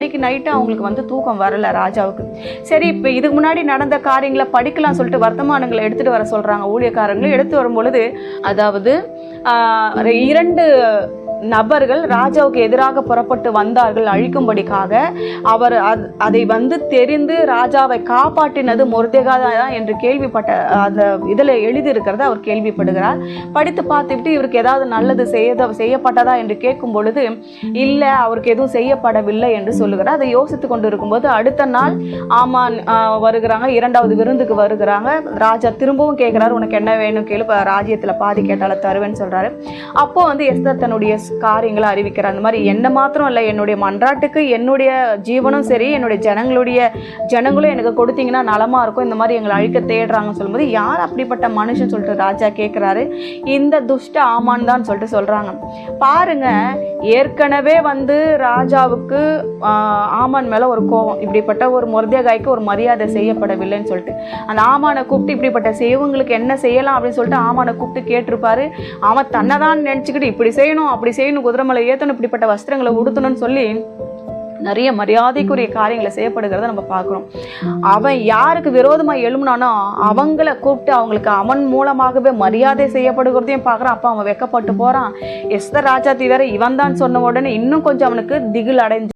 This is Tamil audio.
இன்னைக்கு நைட்டு அவங்களுக்கு வந்து தூக்கம் வரல ராஜாவுக்கு. சரி, இப்போ இதுக்கு முன்னாடி நடந்த காரியங்களை படிக்கலாம் சொல்லிட்டு வர்த்தமானங்களை எடுத்துகிட்டு வர சொல்கிறாங்க. ஊழியக்காரங்களும் எடுத்து வரும்பொழுது, அதாவது 2 நபர்கள் ராஜாவுக்கு எதிராக புறப்பட்டு வந்தார்கள் அழிக்கும்படிக்காக. அவர் அதை வந்து தெரிந்து ராஜாவை காப்பாற்றினது மொர்தெகாய் தான் என்று கேள்விப்பட்ட அந்த இதில் எழுதியிருக்கிறத அவர் கேள்விப்படுகிறார். படித்து பார்த்துவிட்டு இவருக்கு ஏதாவது நல்லது செய்யப்பட்டதா என்று கேட்கும் பொழுது இல்லை, அவருக்கு எதுவும் செய்யப்படவில்லை என்று சொல்லுகிறார். அதை யோசித்து கொண்டு இருக்கும்போது அடுத்த நாள் ஆமான் வருகிறாங்க, 2வது விருந்துக்கு வருகிறாங்க. ராஜா திரும்பவும் கேட்குறாரு, உனக்கு என்ன வேணும் கேளு, ராஜ்யத்தில் பாதி கேட்டாலும் தருவேன்னு சொல்கிறாரு. அப்போ வந்து எஸ்தர் தன்னுடைய காரியங்களை அறிவிக்கிறார். அந்த மாதிரி என்ன மாத்திரம் இல்லை, என்னுடைய மன்றாட்டுக்கு என்னுடைய ஜீவனும் சரி, என்னுடைய ஜனங்களும் எனக்கு கொடுத்தீங்கன்னா நலமா இருக்கும், இந்த மாதிரி எங்களை அழிக்க தேடுறாங்கன்னு சொல்லும்போது, யார் அப்படிப்பட்ட மனுஷன் சொல்லிட்டு ராஜா கேட்குறாரு. இந்த துஷ்ட ஆமான் தான் சொல்லிட்டு சொல்றாங்க. பாருங்க, ஏற்கனவே வந்து ராஜாவுக்கு ஆமான் மேல ஒரு கோபம், இப்படிப்பட்ட ஒரு மொர்தெகாய்க்கு ஒரு மரியாதை செய்யப்படவில்லைன்னு சொல்லிட்டு அந்த ஆமானை கூப்பிட்டு இப்படிப்பட்ட செய்வங்களுக்கு என்ன செய்யலாம் அப்படின்னு சொல்லிட்டு ஆமானை கூப்பிட்டு கேட்டிருப்பாரு. அவன் தன்னை தான் நினச்சிக்கிட்டு இப்படி செய்யணும் அப்படி செய்யணும், குதிரைமலை ஏற்றணும், இப்படிப்பட்ட வஸ்திரங்களை உடுத்தணும்னு சொல்லி நிறைய மரியாதைக்குரிய காரியங்களை செய்யப்படுகிறத நம்ம பார்க்குறோம். அவன் யாருக்கு விரோதமாக எழும்பினானோ அவங்கள கூப்பிட்டு அவங்களுக்கு அவன் மூலமாகவே மரியாதை செய்யப்படுகிறதையும் பார்க்குறான். அப்போ அவன் வெக்கப்பட்டு போகிறான். எஸ்தர் ராஜாத்தி வேற இவன் தான் சொன்ன உடனே இன்னும் கொஞ்சம் அவனுக்கு திகில் அடைஞ்சு